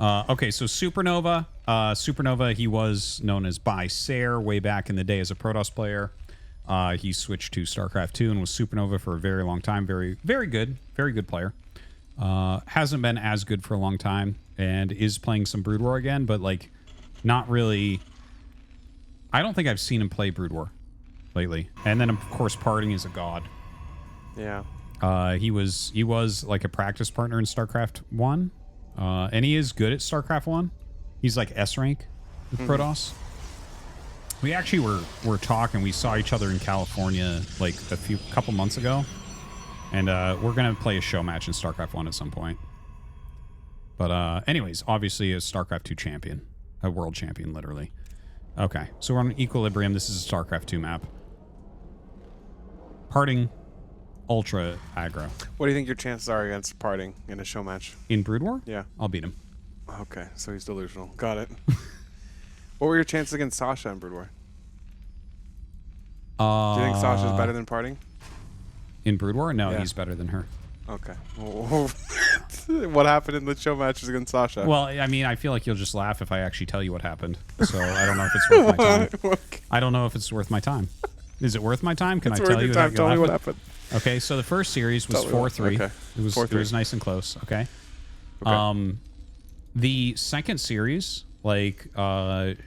Okay, so Supernova. Supernova, he was known as By Sayer way back in the day as a Protoss player. He switched to StarCraft 2 and was Supernova for a very long time. Very good player. Hasn't been as good for a long time and is playing some Brood War again, but like not really. I don't think I've seen him play Brood War lately. And then of course Parting is a god. Yeah. He was like a practice partner in StarCraft 1. And he is good at StarCraft 1. He's like S rank with Protoss. We actually were talking. We saw each other in California like a couple months ago. And we're going to play a show match in StarCraft 1 at some point. But anyways, obviously a StarCraft 2 champion. A world champion, literally. Okay, so we're on Equilibrium. This is a StarCraft 2 map. Parting, ultra aggro. What do you think your chances are against Parting in a show match? In Brood War? Yeah. I'll beat him. Okay, so he's delusional. Got it. What were your chances against Sasha in Brood War? Do you think Sasha's better than Parting? In Brood War? No, Yeah. he's better than her. Okay. What happened in the show matches against Sasha? Well, I mean, I feel like you'll just laugh if I actually tell you what happened. So I don't know if it's worth my time. Okay. I don't know if it's worth my time. Is it worth my time? Can It's I worth tell your you? time. Tell me what happened. Okay, so the first series was Tell me what- 4-3. okay. It was 4-3. It was nice and close. Okay. Okay. The second series, like,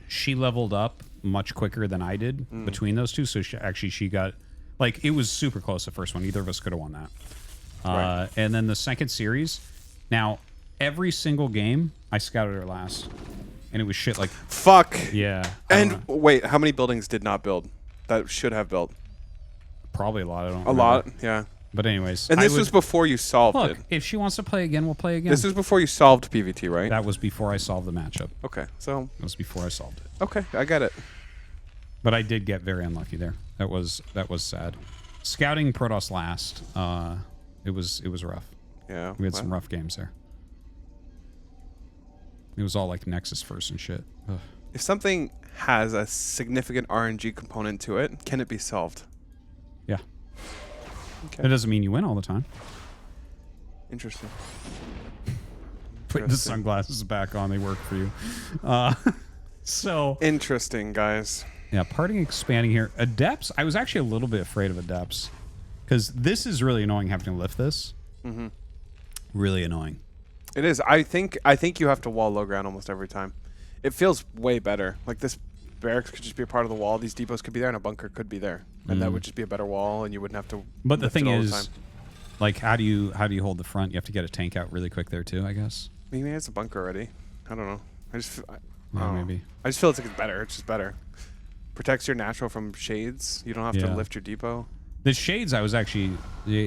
she leveled up much quicker than I did between those two. So she got, like, it was super close the first one. Either of us could have won that. Right. And then the second series, now every single game I scouted her last, and it was shit like Fuck. yeah. I don't And know. wait, how many buildings did not build that should have built? Probably a lot. I don't. A remember. lot. Yeah. But anyways, And I this would- was before you solved look. it. If she wants to play again, we'll play again. This was before you solved PVT, right? That was before I solved the matchup. Okay. So That was before I solved it. okay, I get it. But I did get very unlucky there. That was sad. Scouting Protoss last. It was rough. Yeah. We had some rough games there. It was all like Nexus first and shit. Ugh. If something has a significant RNG component to it, can it be solved? Yeah. Okay. That doesn't mean you win all the time. Interesting. Putting the sunglasses back on, they work for you. So Interesting, guys. yeah, Parting expanding here. Adepts, I was actually a little bit afraid of Adepts. Because this is really annoying having to lift this. Mm-hmm. Really annoying. It is. I think you have to wall low ground almost every time. It feels way better. Like this barracks could just be a part of the wall. These depots could be there, and a bunker could be there, and that would just be a better wall, and you wouldn't have to. But the lift thing it all the is, time. like, how do you hold the front? You have to get a tank out really quick there too, I guess. Maybe it's a bunker already. I don't know. I just. I Yeah, don't know. maybe. I just feel it's better. It's just better. Protects your natural from shades. You don't have to Yeah. lift your depot. The shades, I was actually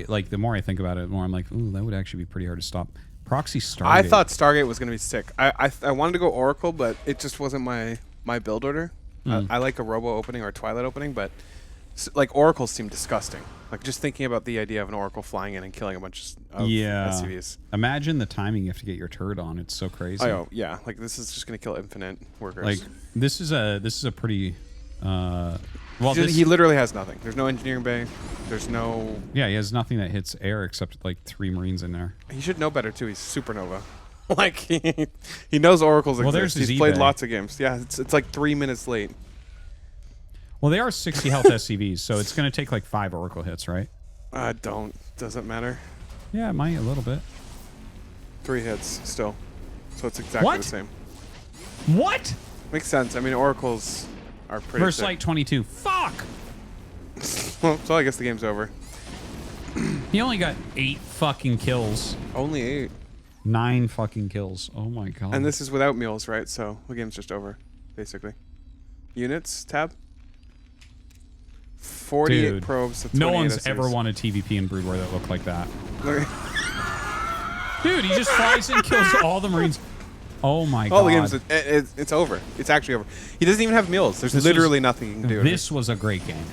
like. The more I think about it, the more I'm like, ooh, that would actually be pretty hard to stop. Proxy Stargate. I thought Stargate was gonna be sick. I wanted to go Oracle, but it just wasn't my build order. I like a Robo opening or a Twilight opening, but like Oracles seem disgusting. Like just thinking about the idea of an Oracle flying in and killing a bunch of SCVs. Imagine the timing you have to get your turret on. It's so crazy. Oh yeah, like this is just gonna kill infinite workers. Like this is a pretty. Well, he literally has nothing. There's no engineering bay. There's no. Yeah, he has nothing that hits air except like 3 Marines in there. He should know better too. He's Supernova. Like he knows Oracles exist. There's his He's played eBay. lots of games. Yeah, it's like 3 minutes late. Well, they are 60 health SCVs, so it's going to take like 5 Oracle hits, right? Doesn't matter. Yeah, it might a little bit. 3 hits still. So it's exactly What? the same. What? Makes sense. I mean, Oracles are pretty Versus sick. like 22. Fuck! Well, so I guess the game's over. He only got 8 fucking kills. Only 8. 9 fucking kills. Oh my god. And this is without meals, right? So the game's just over, basically. Units, tab. 48 Dude, probes. To no 28 one's SCs. ever won a TVP in Brood War that looked like that. Look- Dude, he just flies in, kills all the Marines. Oh my god. Oh, the game's it's over. It's actually over. He doesn't even have meals. There's literally nothing you can do. This was a great game.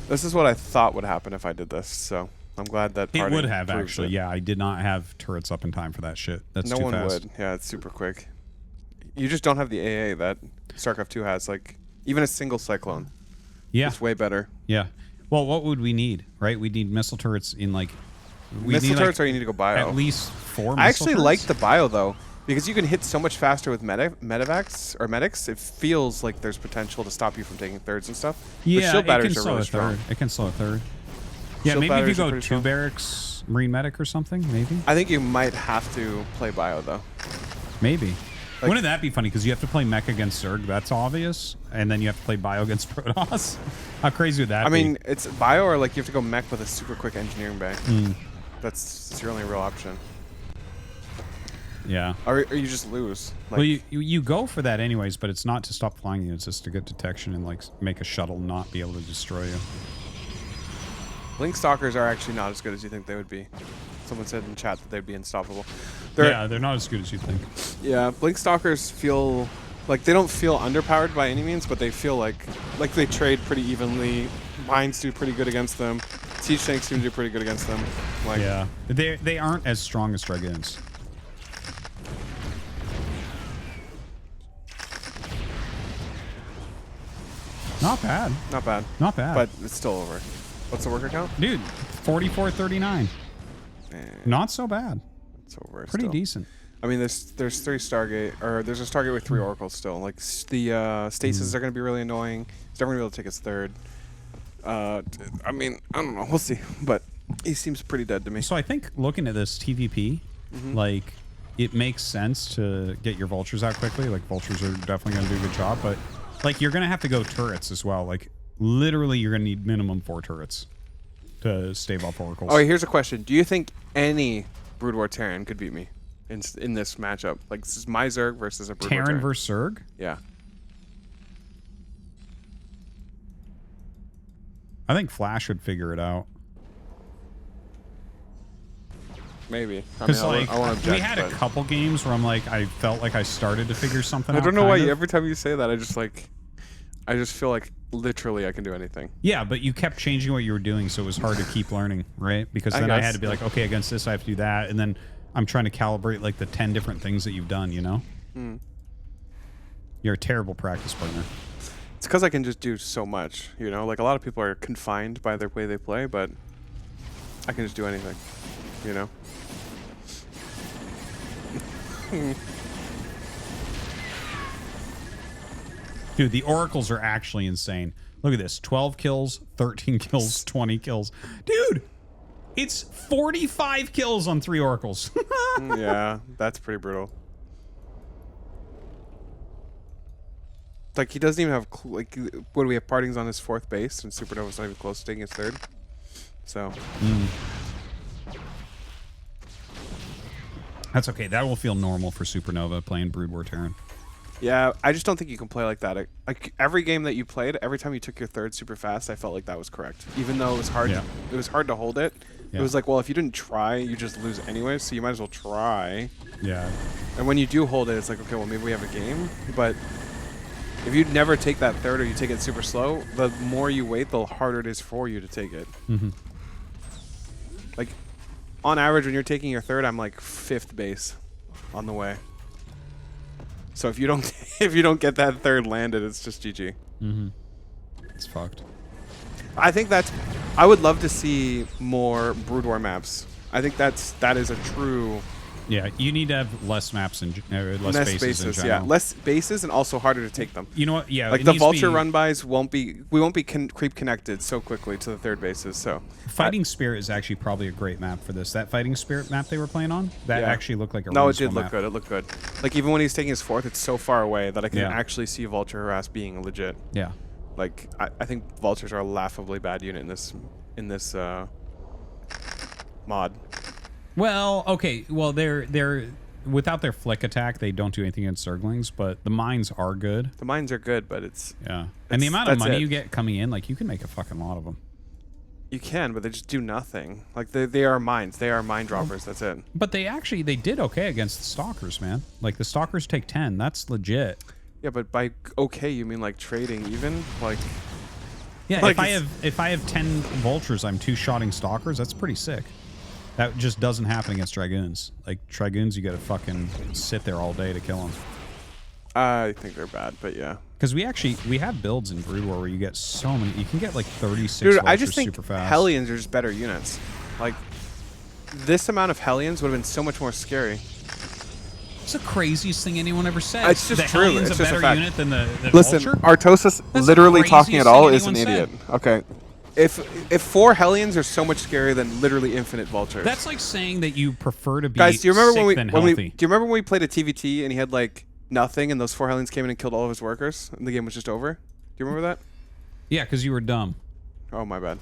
This is what I thought would happen if I did this. So I'm glad that It Party would have, proves actually. it. Yeah, I did not have turrets up in time for that shit. That's No too one fast. would. Yeah, it's super quick. You just don't have the AA that StarCraft 2 has. Like, even a single Cyclone. Yeah. It's way better. Yeah. Well, what would we need, right? We'd need missile turrets in, like... Missile turrets, or you need to go bio. At least 4 missile I actually turrets? like the bio, though. Because you can hit so much faster with medevacs or medics, it feels like there's potential to stop you from taking thirds and stuff. Yeah, but shield batteries it can are slow really a strong. third. It can slow a third. Yeah, Shield maybe if you batteries are go pretty 2 strong. barracks, Marine Medic or something, maybe? I think you might have to play bio, though. Maybe. Like- Wouldn't that be funny? Because you have to play mech against Zerg, that's obvious. And then you have to play bio against Protoss. How crazy would that be? I mean, it's bio or like you have to go mech with a super quick engineering bay. That's your only real option. Yeah. Or you just lose. Like, Well, you go for that anyways, but it's not to stop flying you. It's just to get detection and like make a shuttle not be able to destroy you. Blink Stalkers are actually not as good as you think they would be. Someone said in chat that they'd be unstoppable. Yeah, they're not as good as you think. Yeah, Blink Stalkers feel like they don't feel underpowered by any means, but they feel like they trade pretty evenly. Mines do pretty good against them. Siege tanks seem to do pretty good against them. Like, Yeah. They aren't as strong as Dragoons. Not bad. not bad. Not bad. But it's still over. What's the worker count? Dude, 44-39. Not so bad. It's over. Pretty still. decent. I mean, there's 3 Stargate, or there's a Stargate with 3 Oracles still. Like the stasis are going to be really annoying. He's never going to be able to take his third. I mean, I don't know. We'll see. But he seems pretty dead to me. So I think looking at this TVP, like, it makes sense to get your vultures out quickly. Like, vultures are definitely going to do a good job. But, like, you're going to have to go turrets as well. Like, literally, you're going to need minimum 4 turrets to stave off oracles. Oh, here's a question. Do you think any Broodwar Terran could beat me in this matchup? Like, this is my Zerg versus a Broodwar Terran versus Zerg? Yeah. I think Flash would figure it out. Maybe. I Because, mean, like, I won't object, we had a but couple games where I'm like, I felt like I started to figure something out. I don't know why kind of. every time you say that, I just feel like literally I can do anything. Yeah, but you kept changing what you were doing, so it was hard to keep learning, right? Because then I had to be like, okay, against this I have to do that, and then I'm trying to calibrate like the 10 different things that you've done, you know? You're a terrible practice partner. It's because I can just do so much, you know? Like, a lot of people are confined by their way they play, but I can just do anything, you know? Dude, the oracles are actually insane. Look at this. 12 kills, 13 kills, 20 kills. Dude, it's 45 kills on 3 oracles. Yeah, that's pretty brutal. Like, he doesn't even have, like, what do we have, partings on his 4th base, and Supernova's not even close to taking his 3rd. So. That's okay. That will feel normal for Supernova playing Broodwar Terran. Yeah, I just don't think you can play like that. Like, every game that you played, every time you took your 3rd super fast, I felt like that was correct. Even though it was hard, it was hard to hold it. Yeah. It was like, well, if you didn't try, you just lose anyway, so you might as well try. Yeah. And when you do hold it, it's like, okay, well, maybe we have a game. But if you never take that 3rd or you take it super slow, the more you wait, the harder it is for you to take it. Like, on average, when you're taking your 3rd, I'm like 5th base on the way. So if you don't get that 3rd landed, it's just GG. It's fucked. I think I would love to see more Broodwar maps. I think that is a true. Yeah, you need to have less maps and less bases in general. Yeah, less bases and also harder to take them. You know what? Yeah, Like, the Vulture run-bys we won't be creep connected so quickly to the 3rd bases. So Fighting Spirit is actually probably a great map for this. That Fighting Spirit map they were playing on, that actually looked like a no, really it did small look map. good. It looked good. Like, even when he's taking his 4th, it's so far away that I can Yeah. actually see Vulture harass being legit. Yeah. Like, I think Vultures are a laughably bad unit in this mod. Well, okay. Well, they're without their flick attack, they don't do anything against Zerglings, but the mines are good. The mines are good, but Yeah. And the amount of that's money it. you get coming in, like, you can make a fucking lot of them. You can, but they just do nothing. Like, they are mines. They are mine droppers. That's it. But they did okay against the Stalkers, man. Like, the Stalkers take 10. That's legit. Yeah, but by okay, you mean like trading even? Like, Yeah, like if I have 10 Vultures, I'm 2-shotting Stalkers. That's pretty sick. That just doesn't happen against Dragoons. Like, Dragoons, you gotta fucking sit there all day to kill them. I think they're bad, but yeah. Because we have builds in Brood War where you get so many. You can get like 36 Dude, Vultures I just think super fast. Hellions are just better units. Like, this amount of Hellions would have been so much more scary. It's the craziest thing anyone ever said. It's just the true. Hellions It's a just a better fact. unit than the Listen, Vulture? Artosis That's literally the talking at craziest all thing is an anyone idiot. said. Okay. If 4 Hellions are so much scarier than literally infinite Vultures. That's like saying that you prefer to be Guys, do you remember sick than healthy. do you remember when we played a TVT and he had like nothing and those 4 Hellions came in and killed all of his workers and the game was just over? Do you remember that? Yeah, because you were dumb. Oh my bad.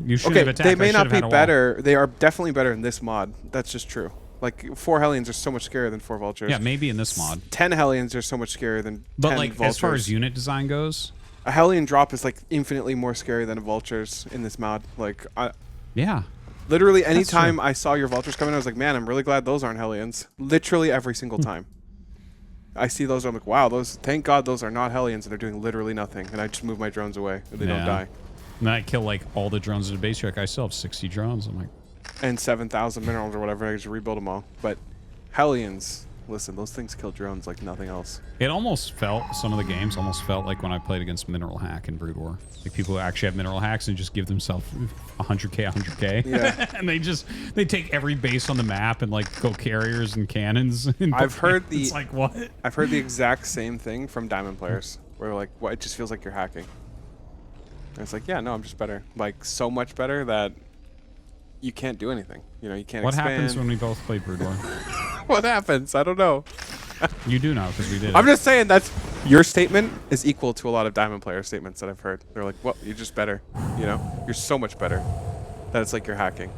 You should Okay, have attacked. they may I not should be have had a better. They are definitely better in this mod. That's just true. Like 4 Hellions are so much scarier than 4 Vultures. Wall. Yeah, maybe in this mod. 10 Hellions are so much scarier than But 10 like Vultures. as far as unit design goes, a Hellion drop is like infinitely more scary than a Vultures in this mod. Like yeah. literally anytime true. I saw your Vultures come in, I was like, man, I'm really glad those aren't Hellions. Literally every single time. I see those, I'm like, wow, those. Thank God those are not Hellions and they're doing literally nothing. And I just move my drones away and they don't die. And then I kill like all the drones at the base. You're like, I still have 60 drones. I'm like, And 7,000 minerals or whatever. I just rebuild them all. But Hellions, listen, those things kill drones like nothing else. it almost felt, some of the games almost felt like when I played against Mineral Hack in Brood War. Like people who actually have mineral hacks and just give themselves 100k, 100k. Yeah. And they take every base on the map and like go carriers and cannons. And I've heard the. It's like, what? I've heard the exact same thing from Diamond players, where they're like, "Well, it just feels like you're hacking." And it's like, yeah, no, I'm just better. Like so much better that you can't do anything. You know, you can't. What expand. happens when we both play Brood War? What happens? I don't know. You do know because we did. I'm just saying that's your statement is equal to a lot of Diamond player statements that I've heard. They're like, "Well, you're just better. You know, you're so much better that it's like you're hacking."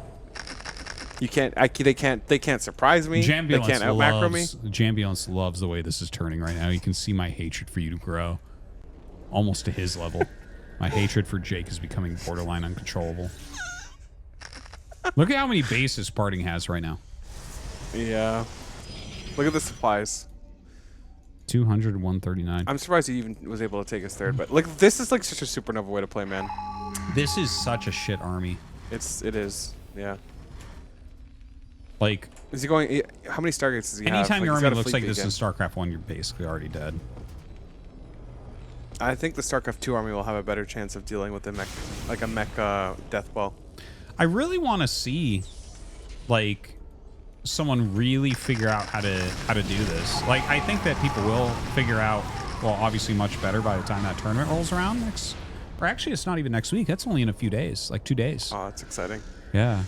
You can't. They can't surprise me. They can't out macro me. Jambulance loves the way this is turning right now. You can see my hatred for you to grow, almost to his level. My hatred for Jake is becoming borderline uncontrollable. Look at how many bases Parting has right now. Yeah. Look at the supplies. 200, 139. I'm surprised he even was able to take his third, but like this is like such a supernova way to play, man. This is such a shit army. It is. Yeah. Like, Is he going? How many Stargates does he have? anytime your he's army got a looks fleet like this in again. StarCraft 1, you're basically already dead. I think the StarCraft 2 army will have a better chance of dealing with a mech death ball. I really want to see, like, someone really figure out how to do this. Like, I think that people will figure out, well, obviously much better by the time that tournament rolls around next. Or actually, it's not even next week. That's only in a few days, like 2 days. Oh, that's exciting. Yeah.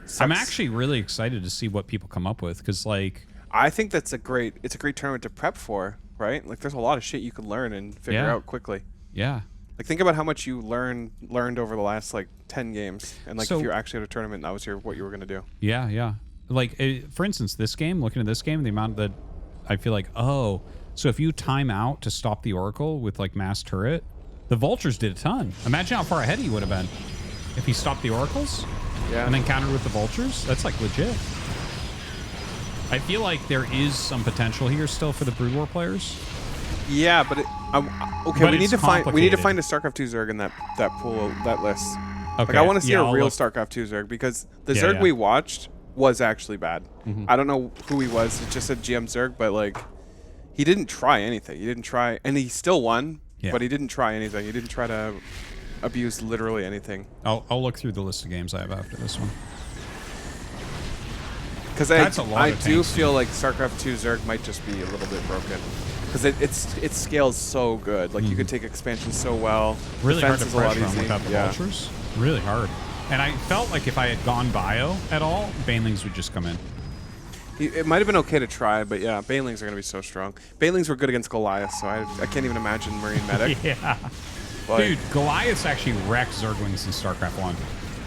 Sucks. I'm actually really excited to see what people come up with because, like, I think it's a great tournament to prep for, right? Like, there's a lot of shit you can learn and figure Yeah. out quickly. yeah. Like, think about how much you learned over the last like 10 games, and like So- if you're actually at a tournament, that was what you were gonna do. Yeah, yeah. Like, for instance, this game, looking at this game, the amount that I feel like, oh, so if you time out to stop the Oracle with, like, mass turret, the Vultures did a ton. Imagine how far ahead he would have been if he stopped the Oracles Yeah. and then countered with the Vultures. That's, like, legit. I feel like there is some potential here still for the Brood War players. Yeah, but okay. But We need it's to find complicated. a StarCraft 2 Zerg in that pool, that list. Okay. Like, I want to see Yeah, a I'll real look. StarCraft 2 Zerg because the Yeah, Zerg yeah. we watched was actually bad. Mhm. I don't know who he was. It's just a GM Zerg, but like he didn't try anything. He didn't try, and he still won. Yeah. But he didn't try anything. He didn't try to abuse literally anything. I'll look through the list of games I have after this one. Because That's a lot I of do tanks, feel dude. like StarCraft 2 Zerg might just be a little bit broken. Because it scales so good. Like, you could take expansion so well. Really hard Defense to is a lot pressure him easy. without the Yeah. Vultures. Really hard. And I felt like if I had gone bio at all, Banelings would just come in. It might have been okay to try, but yeah, Banelings are going to be so strong. Banelings were good against Goliath, so I can't even imagine Marine Medic. Yeah. Like, Dude, Goliaths actually wreck Zerglings in StarCraft 1.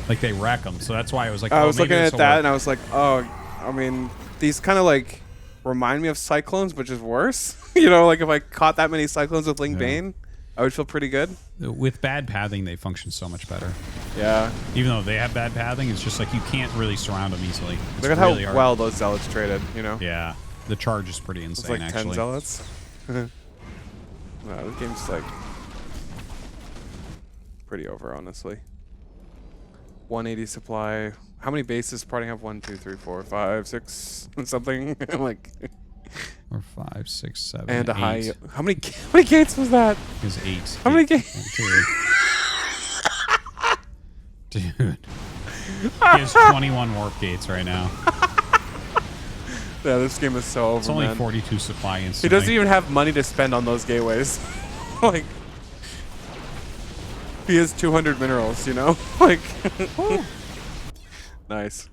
Like, they wreck them. So that's why I was like, I oh, was maybe looking at this'll that, work. and I was like, oh, I mean, these kind of like remind me of Cyclones, but just worse. You know, like if I caught that many Cyclones with Ling Yeah. Bane, I would feel pretty good. With bad pathing, they function so much better. Yeah. Even though they have bad pathing, it's just like you can't really surround them easily. It's Look at really how hard. well those Zealots traded, you know? Yeah. The charge is pretty It's insane, like 10 actually. Zealots. No, this game's like pretty over, honestly. 180 supply. How many bases parting have? 1, 2, 3, 4, 5, 6, something like. Or 5, 6, 7, And a 8. high. How many gates was that? It was 8. How many 8, gates? 2. Dude. He has 21 warp gates right now. Yeah, this game is so over, It's only man. 42 supply He instantly. doesn't even have money to spend on those gateways. Like, he has 200 minerals, you know? Like, nice.